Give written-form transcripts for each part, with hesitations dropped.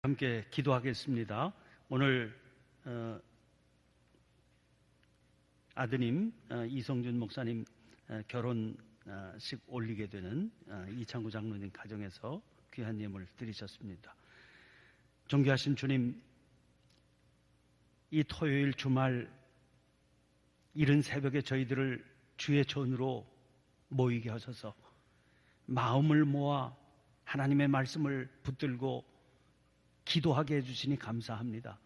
함께 기도하겠습니다. 오늘 아드님 이성준 목사님 결혼식 올리게 되는 이창구 장로님 가정에서 귀한 예물 드리셨습니다. 존귀하신 주님, 이 토요일 주말 이른 새벽에 저희들을 주의 전으로 모이게 하셔서 마음을 모아 하나님의 말씀을 붙들고 기도하게 해주시니 감사합니다.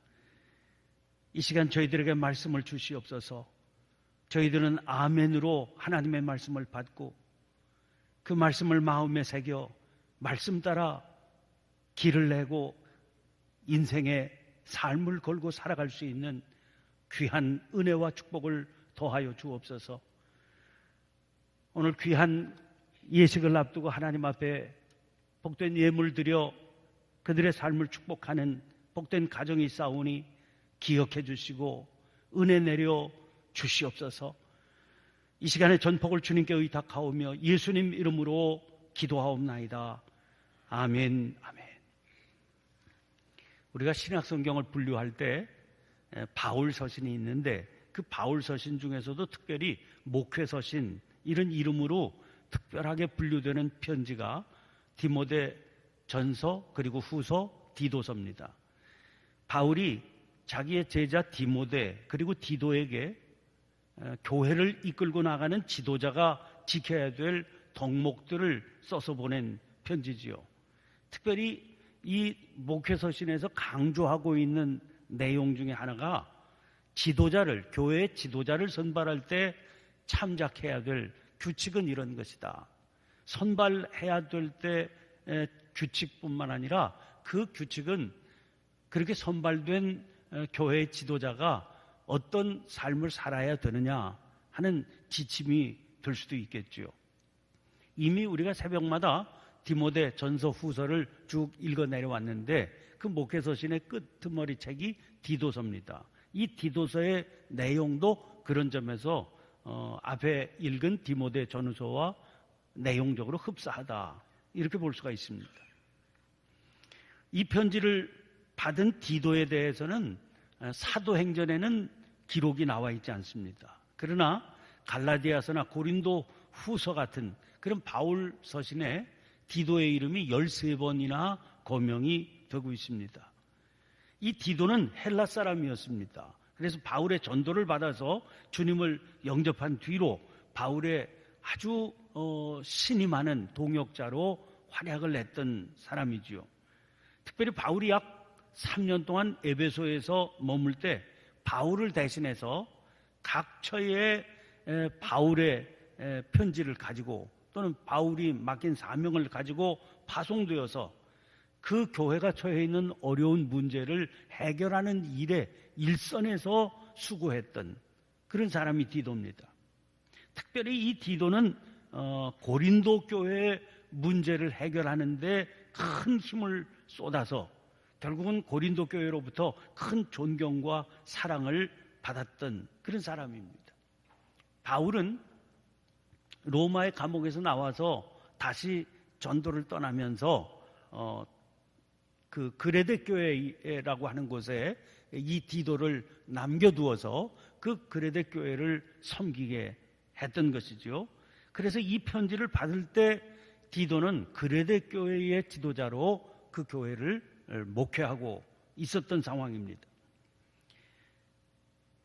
이 시간 저희들에게 말씀을 주시옵소서. 저희들은 아멘으로 하나님의 말씀을 받고 그 말씀을 마음에 새겨 말씀 따라 길을 내고 인생의 삶을 걸고 살아갈 수 있는 귀한 은혜와 축복을 더하여 주옵소서. 오늘 귀한 예식을 앞두고 하나님 앞에 복된 예물 드려 그들의 삶을 축복하는 복된 가정이 있사오니 기억해 주시고 은혜 내려 주시옵소서. 이 시간에 전복을 주님께 의탁하오며 예수님 이름으로 기도하옵나이다. 아멘. 아멘. 우리가 신약성경을 분류할 때 바울 서신이 있는데 그 바울 서신 중에서도 특별히 목회 서신 이런 이름으로 특별하게 분류되는 편지가 디모데 전서 그리고 후서 디도서입니다. 바울이 자기의 제자 디모데 그리고 디도에게 교회를 이끌고 나가는 지도자가 지켜야 될 덕목들을 써서 보낸 편지지요. 특별히 이 목회서신에서 강조하고 있는 내용 중에 하나가 지도자를, 교회의 지도자를 선발할 때 참작해야 될 규칙은 이런 것이다. 선발해야 될 때 규칙뿐만 아니라 그 규칙은 그렇게 선발된 교회의 지도자가 어떤 삶을 살아야 되느냐 하는 지침이 될 수도 있겠죠. 이미 우리가 새벽마다 디모데 전서 후서를 쭉 읽어 내려왔는데 그 목회서신의 끄트머리 책이 디도서입니다. 이 디도서의 내용도 그런 점에서 앞에 읽은 디모데 전후서와 내용적으로 흡사하다 이렇게 볼 수가 있습니다. 이 편지를 받은 디도에 대해서는 사도행전에는 기록이 나와 있지 않습니다. 그러나 갈라디아서나 고린도 후서 같은 그런 바울 서신에 디도의 이름이 13번이나 거명이 되고 있습니다. 이 디도는 헬라 사람이었습니다. 그래서 바울의 전도를 받아서 주님을 영접한 뒤로 바울의 아주 신이 많은 동역자로 활약을 했던 사람이지요. 특별히 바울이 약 3년 동안 에베소에서 머물 때 바울을 대신해서 각 처에 바울의 편지를 가지고 또는 바울이 맡긴 사명을 가지고 파송되어서 그 교회가 처해 있는 어려운 문제를 해결하는 일에 일선에서 수고했던 그런 사람이 디도입니다. 특별히 이 디도는 고린도 교회의 문제를 해결하는 데 큰 힘을 쏟아서 결국은 고린도 교회로부터 큰 존경과 사랑을 받았던 그런 사람입니다. 바울은 로마의 감옥에서 나와서 다시 전도를 떠나면서 그 그레데 교회라고 하는 곳에 이 디도를 남겨두어서 그 그레데 교회를 섬기게 했던 것이죠. 그래서 이 편지를 받을 때 디도는 그레데 교회의 지도자로 그 교회를 목회하고 있었던 상황입니다.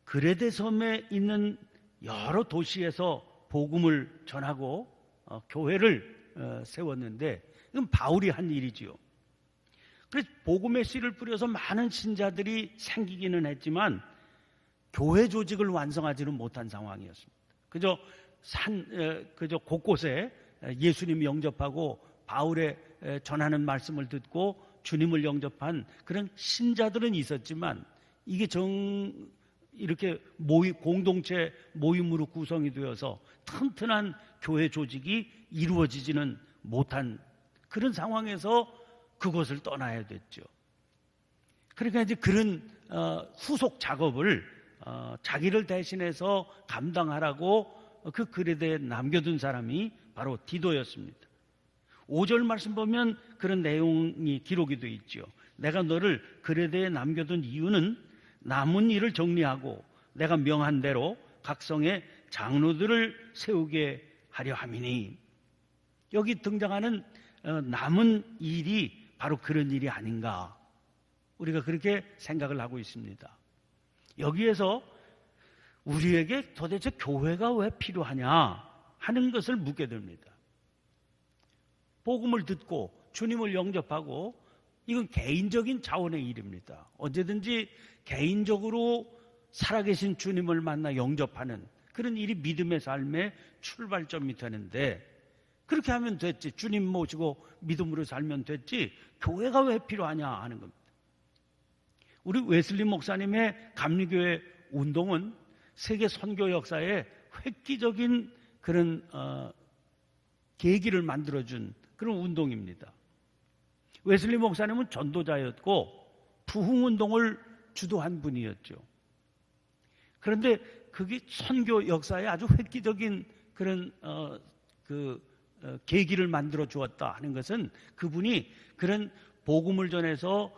그레데 섬에 있는 여러 도시에서 복음을 전하고 교회를 세웠는데 이건 바울이 한 일이지요. 그래서 복음의 씨를 뿌려서 많은 신자들이 생기기는 했지만 교회 조직을 완성하지는 못한 상황이었습니다. 그저 곳곳에 예수님 영접하고 바울의 전하는 말씀을 듣고 주님을 영접한 그런 신자들은 있었지만 이게 이렇게 공동체 모임으로 구성이 되어서 튼튼한 교회 조직이 이루어지지는 못한 그런 상황에서 그것을 떠나야 됐죠. 그러니까 이제 그런 후속 작업을 자기를 대신해서 감당하라고 그 그레데에 남겨둔 사람이 바로 디도였습니다. 5절 말씀 보면 그런 내용이 기록이 되어 있죠. 내가 너를 그레데에 남겨둔 이유는 남은 일을 정리하고 내가 명한 대로 각 성에 장로들을 세우게 하려 함이니. 여기 등장하는 남은 일이 바로 그런 일이 아닌가, 우리가 그렇게 생각을 하고 있습니다. 여기에서 우리에게 도대체 교회가 왜 필요하냐 하는 것을 묻게 됩니다. 복음을 듣고 주님을 영접하고, 이건 개인적인 차원의 일입니다. 언제든지 개인적으로 살아계신 주님을 만나 영접하는 그런 일이 믿음의 삶의 출발점이 되는데, 그렇게 하면 됐지. 주님 모시고 믿음으로 살면 됐지. 교회가 왜 필요하냐 하는 겁니다. 우리 웨슬리 목사님의 감리교회 운동은 세계 선교 역사에 획기적인 그런 계기를 만들어준 그런 운동입니다. 웨슬리 목사님은 전도자였고 부흥운동을 주도한 분이었죠. 그런데 그게 선교 역사에 아주 획기적인 그런 계기를 만들어 주었다 하는 것은, 그분이 그런 복음을 전해서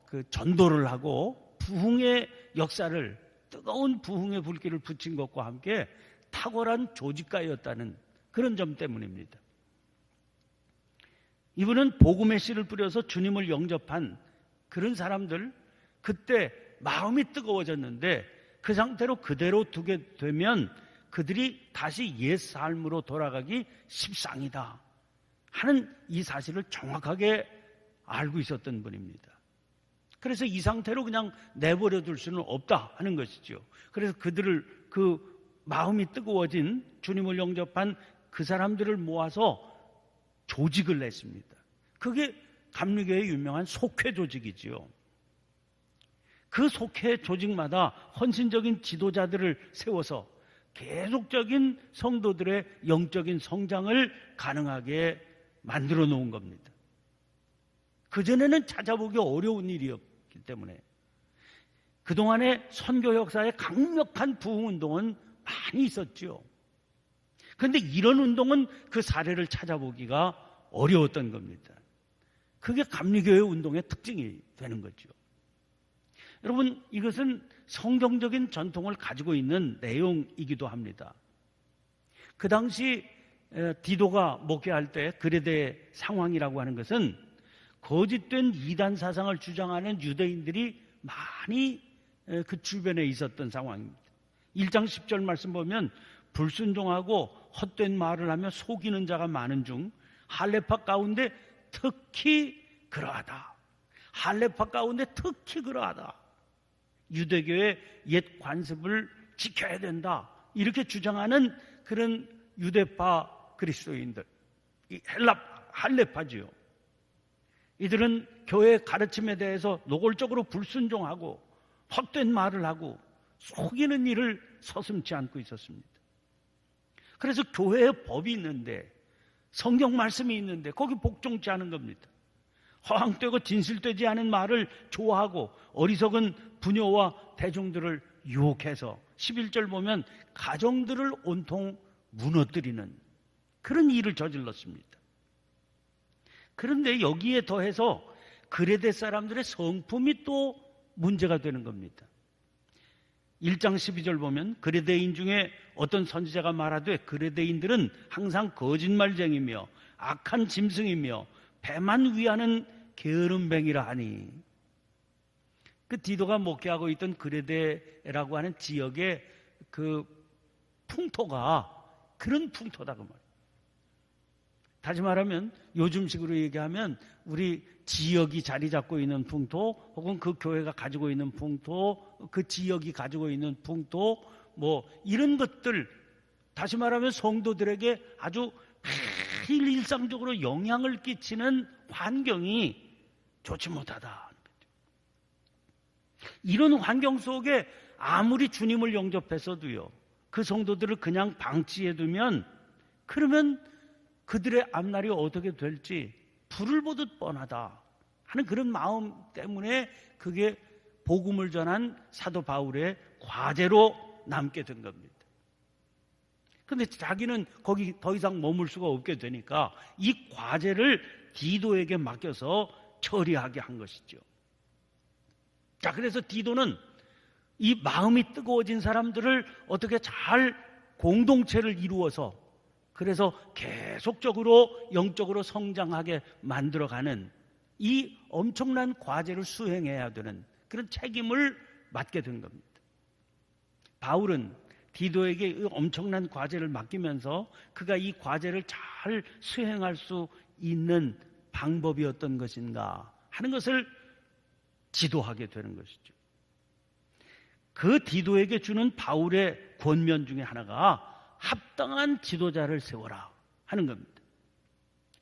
그 전도를 하고 부흥의 역사를, 뜨거운 부흥의 불길을 붙인 것과 함께 탁월한 조직가였다는 그런 점 때문입니다. 이분은 복음의 씨를 뿌려서 주님을 영접한 그런 사람들, 그때 마음이 뜨거워졌는데 그 상태로 그대로 두게 되면 그들이 다시 옛 삶으로 돌아가기 십상이다 하는 이 사실을 정확하게 알고 있었던 분입니다. 그래서 이 상태로 그냥 내버려 둘 수는 없다 하는 것이죠. 그래서 그들을, 그 마음이 뜨거워진 주님을 영접한 그 사람들을 모아서 조직을 냈습니다. 그게 감리교회의 유명한 속회 조직이지요. 그 속회 조직마다 헌신적인 지도자들을 세워서 계속적인 성도들의 영적인 성장을 가능하게 만들어 놓은 겁니다. 그전에는 찾아보기 어려운 일이었기 때문에 그동안의 선교 역사에 강력한 부흥운동은 많이 있었죠. 그런데 이런 운동은 그 사례를 찾아보기가 어려웠던 겁니다. 그게 감리교회 운동의 특징이 되는 거죠. 여러분, 이것은 성경적인 전통을 가지고 있는 내용이기도 합니다. 그 당시 디도가 목회할 때 그레데 상황이라고 하는 것은 거짓된 이단 사상을 주장하는 유대인들이 많이 그 주변에 있었던 상황입니다. 1장 10절 말씀 보면 불순종하고 헛된 말을 하며 속이는 자가 많은 중 할례파 가운데 특히 그러하다. 할례파 가운데 특히 그러하다. 유대교의 옛 관습을 지켜야 된다, 이렇게 주장하는 그런 유대파 그리스도인들, 이 할례파지요. 이들은 교회의 가르침에 대해서 노골적으로 불순종하고 헛된 말을 하고 속이는 일을 서슴지 않고 있었습니다. 그래서 교회에 법이 있는데, 성경 말씀이 있는데 거기 복종치 않은 겁니다. 허황되고 진실되지 않은 말을 좋아하고 어리석은 부녀와 대중들을 유혹해서 11절 보면 가정들을 온통 무너뜨리는 그런 일을 저질렀습니다. 그런데 여기에 더해서 그레데 사람들의 성품이 또 문제가 되는 겁니다. 1장 12절 보면 그레데인 중에 어떤 선지자가 말하되 그레데인들은 항상 거짓말쟁이며 악한 짐승이며 배만 위하는 게으름뱅이라 하니, 그 디도가 목회하고 있던 그레데라고 하는 지역의 그 풍토가 그런 풍토다 그 말이에요. 다시 말하면 요즘식으로 얘기하면 우리 지역이 자리 잡고 있는 풍토, 혹은 그 교회가 가지고 있는 풍토, 그 지역이 가지고 있는 풍토, 뭐 이런 것들, 다시 말하면 성도들에게 아주 매일 일상적으로 영향을 끼치는 환경이 좋지 못하다. 이런 환경 속에 아무리 주님을 영접했어도요, 그 성도들을 그냥 방치해두면, 그러면 그들의 앞날이 어떻게 될지 불을 보듯 뻔하다 하는 그런 마음 때문에 그게 복음을 전한 사도 바울의 과제로 남게 된 겁니다. 그런데 자기는 거기 더 이상 머물 수가 없게 되니까 이 과제를 디도에게 맡겨서 처리하게 한 것이죠. 자, 그래서 디도는 이 마음이 뜨거워진 사람들을 어떻게 잘 공동체를 이루어서 그래서 계속적으로 영적으로 성장하게 만들어가는 이 엄청난 과제를 수행해야 되는 그런 책임을 맡게 된 겁니다. 바울은 디도에게 이 엄청난 과제를 맡기면서 그가 이 과제를 잘 수행할 수 있는 방법이 어떤 것인가 하는 것을 지도하게 되는 것이죠. 그 디도에게 주는 바울의 권면 중에 하나가 합당한 지도자를 세워라 하는 겁니다.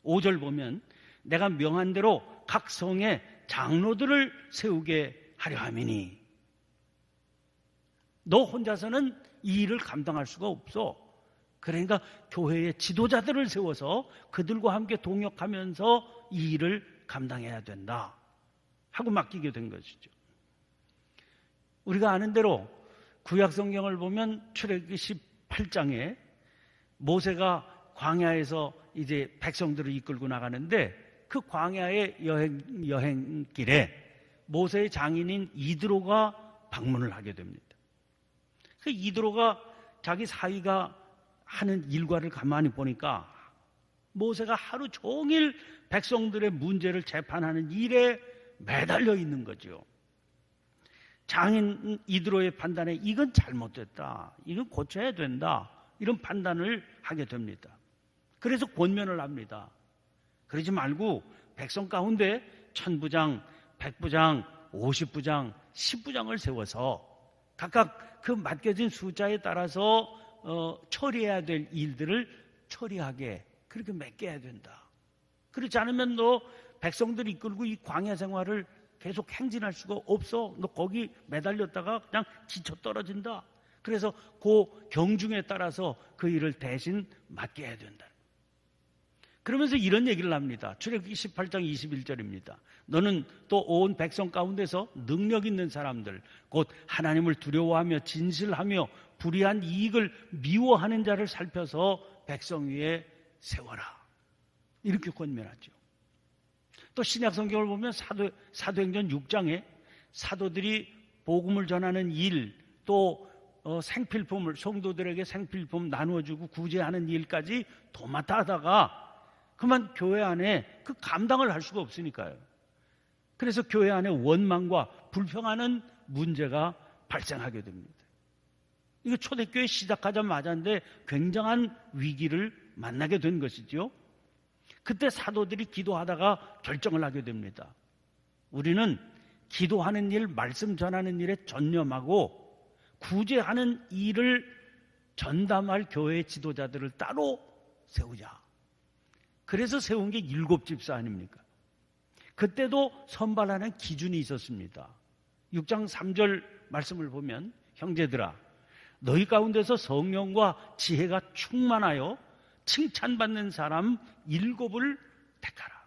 5절 보면 내가 명한 대로 각 성에 장로들을 세우게 하려 함이니 너 혼자서는 이 일을 감당할 수가 없어. 그러니까 교회의 지도자들을 세워서 그들과 함께 동역하면서 이 일을 감당해야 된다 하고 맡기게 된 것이죠. 우리가 아는 대로 구약 성경을 보면 출애굽기 18장에 모세가 광야에서 이제 백성들을 이끌고 나가는데 그 광야의 여행길에 모세의 장인인 이드로가 방문을 하게 됩니다. 그 이드로가 자기 사위가 하는 일과를 가만히 보니까 모세가 하루 종일 백성들의 문제를 재판하는 일에 매달려 있는 거죠. 장인 이드로의 판단에 이건 잘못됐다, 이건 고쳐야 된다, 이런 판단을 하게 됩니다. 그래서 권면을 합니다. 그러지 말고 백성 가운데 1000부장, 100부장, 50부장, 10부장을 세워서 각각 그 맡겨진 숫자에 따라서 처리해야 될 일들을 처리하게 그렇게 맡겨야 된다. 그렇지 않으면 너 백성들 이끌고 이 광야 생활을 계속 행진할 수가 없어. 너 거기 매달렸다가 그냥 지쳐 떨어진다. 그래서 그 경중에 따라서 그 일을 대신 맡겨야 된다. 그러면서 이런 얘기를 합니다. 출애굽기 18장 21절입니다. 너는 또 온 백성 가운데서 능력 있는 사람들, 곧 하나님을 두려워하며 진실하며 불의한 이익을 미워하는 자를 살펴서 백성 위에 세워라. 이렇게 권면하죠. 또 신약 성경을 보면 사도행전 6장에 사도들이 복음을 전하는 일, 또 생필품을 성도들에게 생필품 나누어주고 구제하는 일까지 도맡아 하다가 그만 교회 안에 그 감당을 할 수가 없으니까요. 그래서 교회 안에 원망과 불평하는 문제가 발생하게 됩니다. 이거 초대교회 시작하자마자인데 굉장한 위기를 만나게 된 것이죠. 그때 사도들이 기도하다가 결정을 하게 됩니다. 우리는 기도하는 일, 말씀 전하는 일에 전념하고 구제하는 일을 전담할 교회 지도자들을 따로 세우자. 그래서 세운 게 7집사 아닙니까? 그때도 선발하는 기준이 있었습니다. 6장 3절 말씀을 보면 형제들아 너희 가운데서 성령과 지혜가 충만하여 칭찬받는 사람 7을 택하라.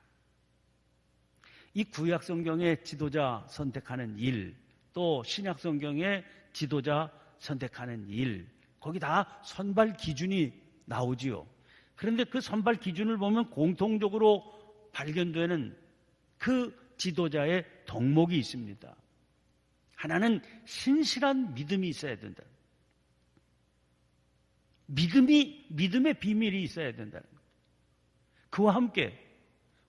이 구약 성경의 지도자 선택하는 일, 또 신약 성경의 지도자 선택하는 일, 거기 다 선발 기준이 나오지요. 그런데 그 선발 기준을 보면 공통적으로 발견되는 그 지도자의 덕목이 있습니다. 하나는 신실한 믿음이 있어야 된다. 믿음의 비밀이 있어야 된다는 거예요. 그와 함께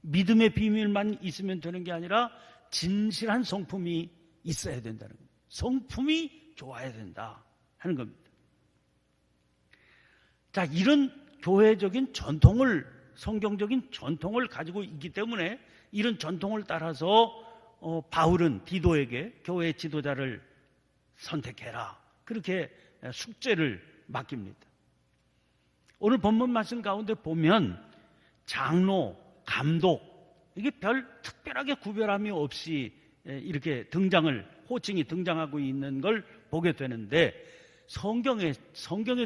믿음의 비밀만 있으면 되는 게 아니라 진실한 성품이 있어야 된다는 거예요. 성품이 좋아야 된다 하는 겁니다. 자, 이런 교회적인 전통을, 성경적인 전통을 가지고 있기 때문에 이런 전통을 따라서 바울은 디도에게 교회 지도자를 선택해라, 그렇게 숙제를 맡깁니다. 오늘 본문 말씀 가운데 보면 장로, 감독, 이게 별 특별하게 구별함이 없이 이렇게 호칭이 등장하고 있는 걸 보게 되는데, 성경에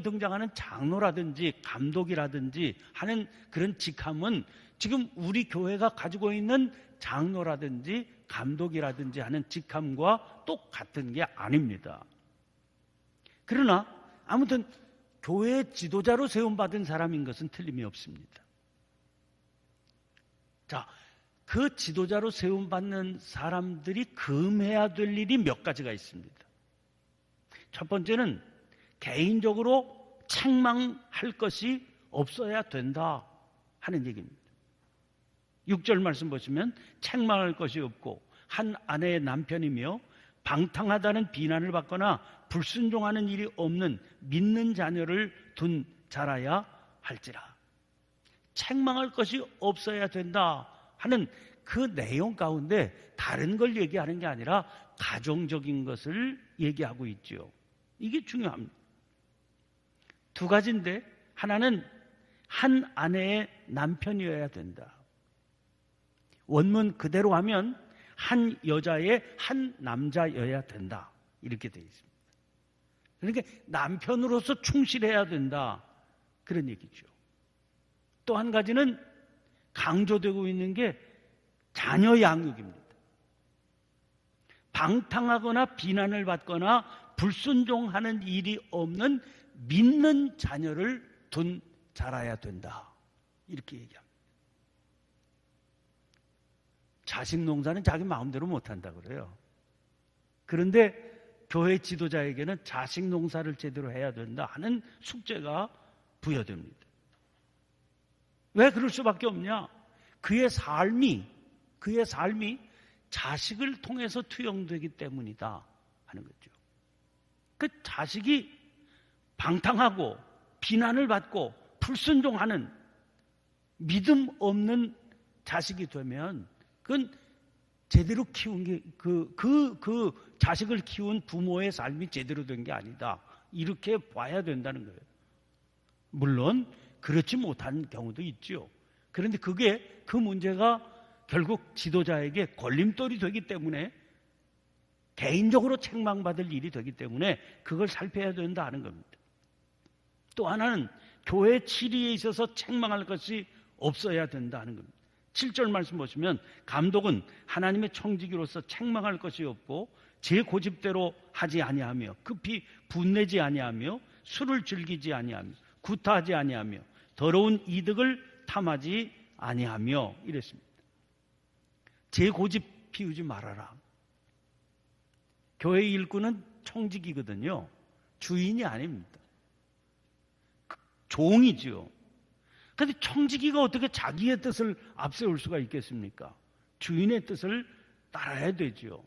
등장하는 장로라든지 감독이라든지 하는 그런 직함은 지금 우리 교회가 가지고 있는 장로라든지 감독이라든지 하는 직함과 똑같은 게 아닙니다. 그러나 아무튼 교회 지도자로 세움받은 사람인 것은 틀림이 없습니다. 자, 그 지도자로 세움받는 사람들이 금해야 될 일이 몇 가지가 있습니다. 첫 번째는 개인적으로 책망할 것이 없어야 된다 하는 얘기입니다. 6절 말씀 보시면 책망할 것이 없고 한 아내의 남편이며 방탕하다는 비난을 받거나 불순종하는 일이 없는 믿는 자녀를 둔 자라야 할지라. 책망할 것이 없어야 된다 하는 그 내용 가운데 다른 걸 얘기하는 게 아니라 가정적인 것을 얘기하고 있죠. 이게 중요합니다. 두 가지인데 하나는 한 아내의 남편이어야 된다. 원문 그대로 하면 한 여자의 한 남자여야 된다. 이렇게 되어 있습니다. 그러니까 남편으로서 충실해야 된다. 그런 얘기죠. 또 한 가지는 강조되고 있는 게 자녀 양육입니다. 방탕하거나 비난을 받거나 불순종하는 일이 없는 믿는 자녀를 둔 자라야 된다. 이렇게 얘기합니다. 자식 농사는 자기 마음대로 못한다 그래요. 그런데 교회 지도자에게는 자식 농사를 제대로 해야 된다 하는 숙제가 부여됩니다. 왜 그럴 수밖에 없냐? 그의 삶이 자식을 통해서 투영되기 때문이다 하는 거죠. 그 자식이 방탕하고 비난을 받고 불순종하는 믿음 없는 자식이 되면 그건 제대로 키운 게 그 자식을 키운 부모의 삶이 제대로 된 게 아니다. 이렇게 봐야 된다는 거예요. 물론 그렇지 못한 경우도 있죠. 그런데 그 문제가 결국 지도자에게 걸림돌이 되기 때문에 개인적으로 책망받을 일이 되기 때문에 그걸 살펴야 된다 하는 겁니다. 또 하나는 교회 치리에 있어서 책망할 것이 없어야 된다 하는 겁니다. 7절 말씀 보시면 감독은 하나님의 청지기로서 책망할 것이 없고 제 고집대로 하지 아니하며 급히 분내지 아니하며 술을 즐기지 아니하며 구타하지 아니하며 더러운 이득을 탐하지 아니하며 이랬습니다. 제 고집 피우지 말아라. 교회 일꾼은 청지기거든요. 주인이 아닙니다. 종이죠. 그런데 청지기가 어떻게 자기의 뜻을 앞세울 수가 있겠습니까? 주인의 뜻을 따라야 되죠.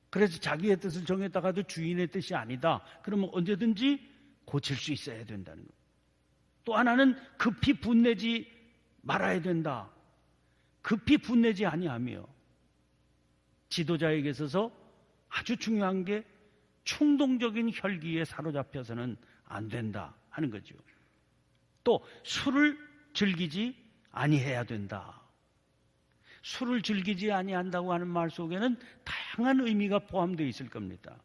그래서 자기의 뜻을 정했다가도 주인의 뜻이 아니다. 그러면 언제든지 고칠 수 있어야 된다는 것. 또 하나는 급히 분내지 말아야 된다. 급히 분내지 아니하며 지도자에게 있어서 아주 중요한 게 충동적인 혈기에 사로잡혀서는 안 된다 하는 거죠. 또 술을 즐기지 아니해야 된다. 술을 즐기지 아니한다고 하는 말 속에는 다양한 의미가 포함되어 있을 겁니다.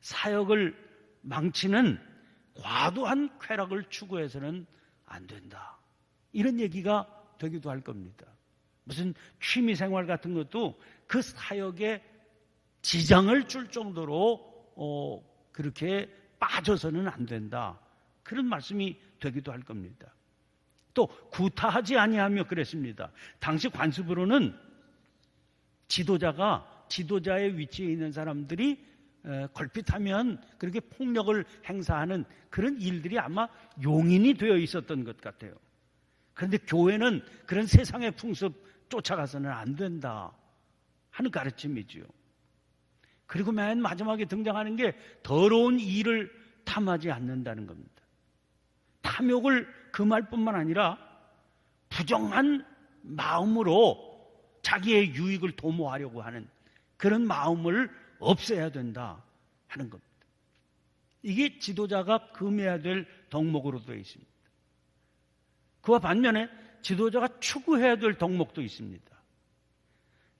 사역을 망치는 과도한 쾌락을 추구해서는 안 된다. 이런 얘기가 되기도 할 겁니다. 무슨 취미생활 같은 것도 그 사역에 지장을 줄 정도로 그렇게 빠져서는 안 된다. 그런 말씀이 되기도 할 겁니다. 또 구타하지 아니하며 그랬습니다. 당시 관습으로는 지도자의 위치에 있는 사람들이 걸핏하면 그렇게 폭력을 행사하는 그런 일들이 아마 용인이 되어 있었던 것 같아요. 그런데 교회는 그런 세상의 풍습 쫓아가서는 안 된다 하는 가르침이지요. 그리고 맨 마지막에 등장하는 게 더러운 일을 탐하지 않는다는 겁니다. 탐욕을 금할 뿐만 아니라 부정한 마음으로 자기의 유익을 도모하려고 하는 그런 마음을 없애야 된다 하는 겁니다. 이게 지도자가 금해야 될 덕목으로 되어 있습니다. 그와 반면에 지도자가 추구해야 될 덕목도 있습니다.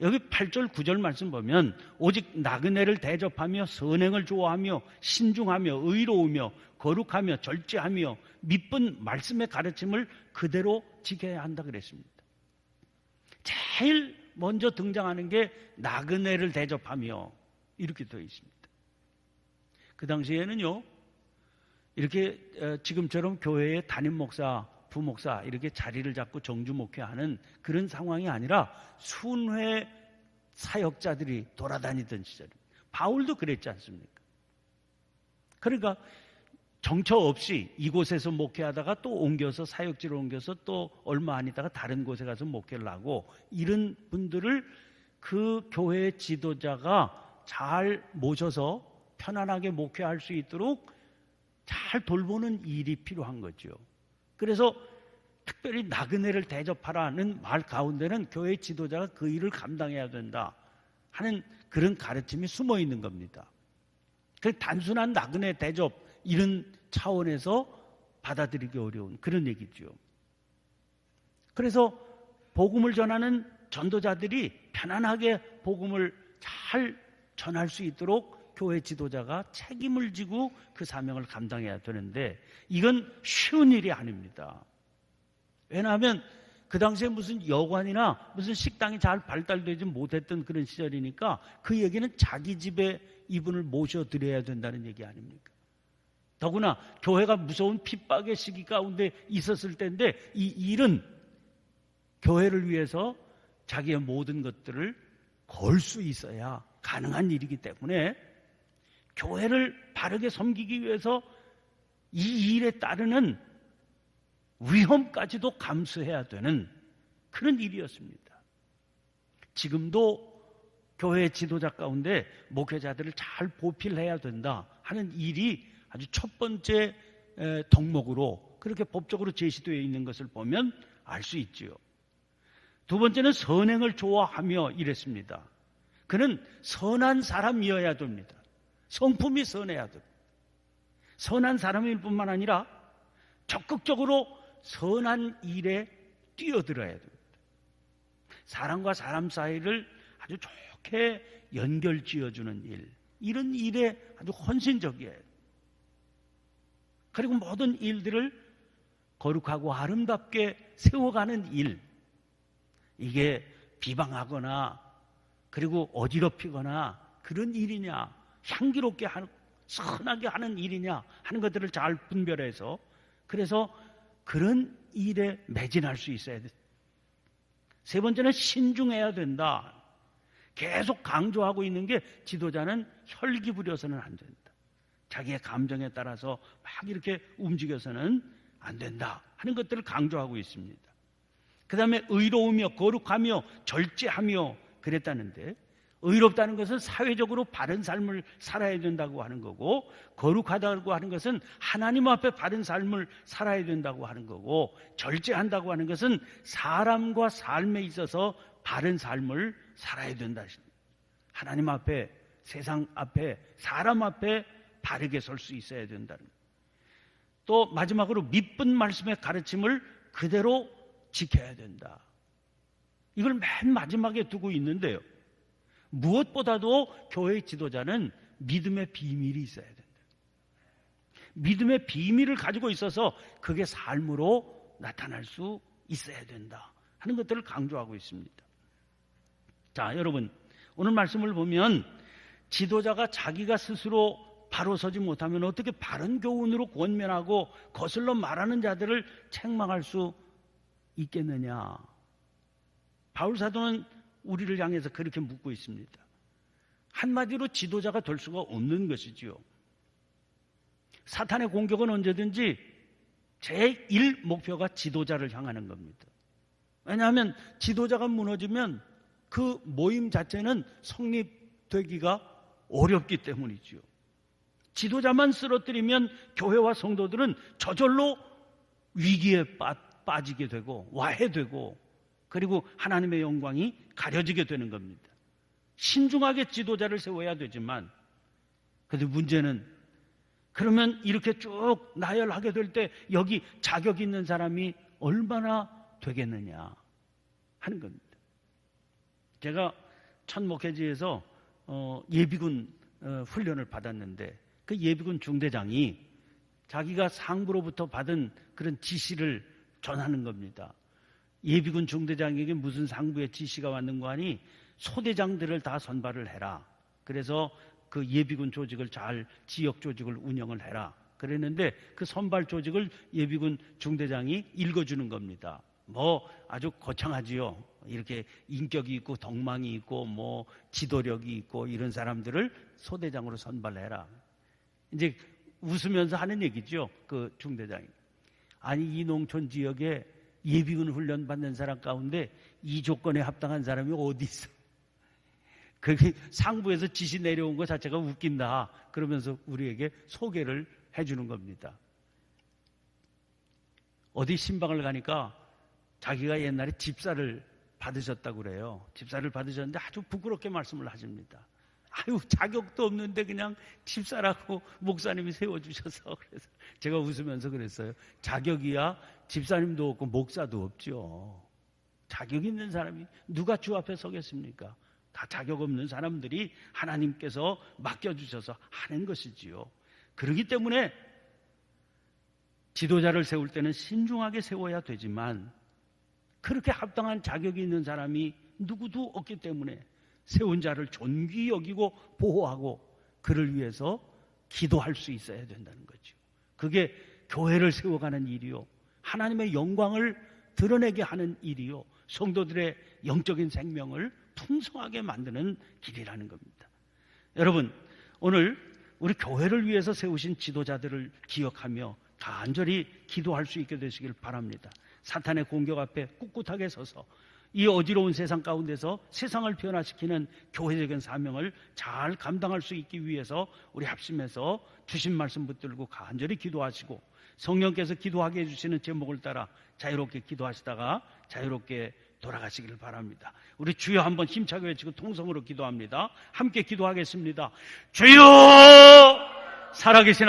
여기 8절 9절 말씀 보면 오직 나그네를 대접하며 선행을 좋아하며 신중하며 의로우며 거룩하며 절제하며 믿은 말씀의 가르침을 그대로 지켜야 한다 그랬습니다. 제일 먼저 등장하는 게 나그네를 대접하며 이렇게 되어 있습니다. 그 당시에는요, 이렇게 지금처럼 교회에 담임 목사 부목사 이렇게 자리를 잡고 정주 목회하는 그런 상황이 아니라 순회 사역자들이 돌아다니던 시절입니다. 바울도 그랬지 않습니까? 그러니까 정처 없이 이곳에서 목회하다가 또 옮겨서 사역지로 옮겨서 또 얼마 안 있다가 다른 곳에 가서 목회를 하고, 이런 분들을 그 교회의 지도자가 잘 모셔서 편안하게 목회할 수 있도록 잘 돌보는 일이 필요한 거죠. 그래서 특별히 나그네를 대접하라는 말 가운데는 교회 지도자가 그 일을 감당해야 된다 하는 그런 가르침이 숨어 있는 겁니다. 그 단순한 나그네 대접 이런 차원에서 받아들이기 어려운 그런 얘기죠. 그래서 복음을 전하는 전도자들이 편안하게 복음을 잘 전할 수 있도록 교회 지도자가 책임을 지고 그 사명을 감당해야 되는데, 이건 쉬운 일이 아닙니다. 왜냐하면 그 당시에 무슨 여관이나 무슨 식당이 잘 발달되지 못했던 그런 시절이니까 그 얘기는 자기 집에 이분을 모셔드려야 된다는 얘기 아닙니까? 더구나 교회가 무서운 핍박의 시기 가운데 있었을 때인데, 이 일은 교회를 위해서 자기의 모든 것들을 걸 수 있어야 가능한 일이기 때문에 교회를 바르게 섬기기 위해서 이 일에 따르는 위험까지도 감수해야 되는 그런 일이었습니다. 지금도 교회 지도자 가운데 목회자들을 잘 보필해야 된다 하는 일이 아주 첫 번째 덕목으로 그렇게 법적으로 제시되어 있는 것을 보면 알 수 있지요. 두 번째는 선행을 좋아하며 이랬습니다. 그는 선한 사람이어야 됩니다. 성품이 선해야 됩니다. 선한 사람일 뿐만 아니라 적극적으로 선한 일에 뛰어들어야 됩니다. 사람과 사람 사이를 아주 좋게 연결 지어주는 일, 이런 일에 아주 헌신적이에요. 그리고 모든 일들을 거룩하고 아름답게 세워가는 일, 이게 비방하거나 그리고 어지럽히거나 그런 일이냐, 향기롭게 하는, 선하게 하는 일이냐 하는 것들을 잘 분별해서, 그래서 그런 일에 매진할 수 있어야 돼. 세 번째는 신중해야 된다. 계속 강조하고 있는 게 지도자는 혈기 부려서는 안 된다. 자기의 감정에 따라서 막 이렇게 움직여서는 안 된다 하는 것들을 강조하고 있습니다. 그 다음에 의로우며 거룩하며 절제하며 그랬다는데, 의롭다는 것은 사회적으로 바른 삶을 살아야 된다고 하는 거고, 거룩하다고 하는 것은 하나님 앞에 바른 삶을 살아야 된다고 하는 거고, 절제한다고 하는 것은 사람과 삶에 있어서 바른 삶을 살아야 된다. 하나님 앞에, 세상 앞에, 사람 앞에 바르게 설 수 있어야 된다는 거예요. 또 마지막으로 믿은 말씀의 가르침을 그대로 지켜야 된다. 이걸 맨 마지막에 두고 있는데요, 무엇보다도 교회의 지도자는 믿음의 비밀이 있어야 된다. 믿음의 비밀을 가지고 있어서 그게 삶으로 나타날 수 있어야 된다 하는 것들을 강조하고 있습니다. 자, 여러분, 오늘 말씀을 보면 지도자가 자기가 스스로 바로 서지 못하면 어떻게 바른 교훈으로 권면하고 거슬러 말하는 자들을 책망할 수 있겠느냐. 바울 사도는 우리를 향해서 그렇게 묻고 있습니다. 한마디로 지도자가 될 수가 없는 것이지요. 사탄의 공격은 언제든지 제1 목표가 지도자를 향하는 겁니다. 왜냐하면 지도자가 무너지면 그 모임 자체는 성립되기가 어렵기 때문이지요. 지도자만 쓰러뜨리면 교회와 성도들은 저절로 위기에 빠지게 되고 와해되고, 그리고 하나님의 영광이 가려지게 되는 겁니다. 신중하게 지도자를 세워야 되지만, 그런데 문제는 그러면 이렇게 쭉 나열하게 될 때 여기 자격 있는 사람이 얼마나 되겠느냐 하는 겁니다. 제가 첫 목회지에서 예비군 훈련을 받았는데, 그 예비군 중대장이 자기가 상부로부터 받은 그런 지시를 전하는 겁니다. 예비군 중대장에게 무슨 상부의 지시가 왔는가 하니 소대장들을 다 선발을 해라. 그래서 그 예비군 조직을 잘, 지역 조직을 운영을 해라 그랬는데 그 선발 조직을 예비군 중대장이 읽어주는 겁니다. 뭐 아주 거창하지요. 이렇게 인격이 있고 덕망이 있고 뭐 지도력이 있고 이런 사람들을 소대장으로 선발해라. 이제 웃으면서 하는 얘기죠. 그 중대장이. 아니 이 농촌 지역에 예비군 훈련 받는 사람 가운데 이 조건에 합당한 사람이 어디 있어? 그게 상부에서 지시 내려온 것 자체가 웃긴다. 그러면서 우리에게 소개를 해주는 겁니다. 어디 신방을 가니까 자기가 옛날에 집사를 받으셨다고 그래요. 집사를 받으셨는데 아주 부끄럽게 말씀을 하십니다. 아유, 자격도 없는데 그냥 집사라고 목사님이 세워주셔서. 그래서 제가 웃으면서 그랬어요. 자격이야 집사님도 없고 목사도 없죠. 자격 있는 사람이 누가 주 앞에 서겠습니까? 다 자격 없는 사람들이 하나님께서 맡겨주셔서 하는 것이지요. 그렇기 때문에 지도자를 세울 때는 신중하게 세워야 되지만 그렇게 합당한 자격이 있는 사람이 누구도 없기 때문에 세운 자를 존귀 여기고 보호하고 그를 위해서 기도할 수 있어야 된다는 거죠. 그게 교회를 세워가는 일이요, 하나님의 영광을 드러내게 하는 일이요, 성도들의 영적인 생명을 풍성하게 만드는 길이라는 겁니다. 여러분, 오늘 우리 교회를 위해서 세우신 지도자들을 기억하며 간절히 기도할 수 있게 되시길 바랍니다. 사탄의 공격 앞에 꿋꿋하게 서서 이 어지러운 세상 가운데서 세상을 변화시키는 교회적인 사명을 잘 감당할 수 있기 위해서 우리 합심해서 주신 말씀 붙들고 간절히 기도하시고 성령께서 기도하게 해주시는 제목을 따라 자유롭게 기도하시다가 자유롭게 돌아가시기를 바랍니다. 우리 주여 한번 힘차게 외치고 통성으로 기도합니다. 함께 기도하겠습니다. 주여! 살아계신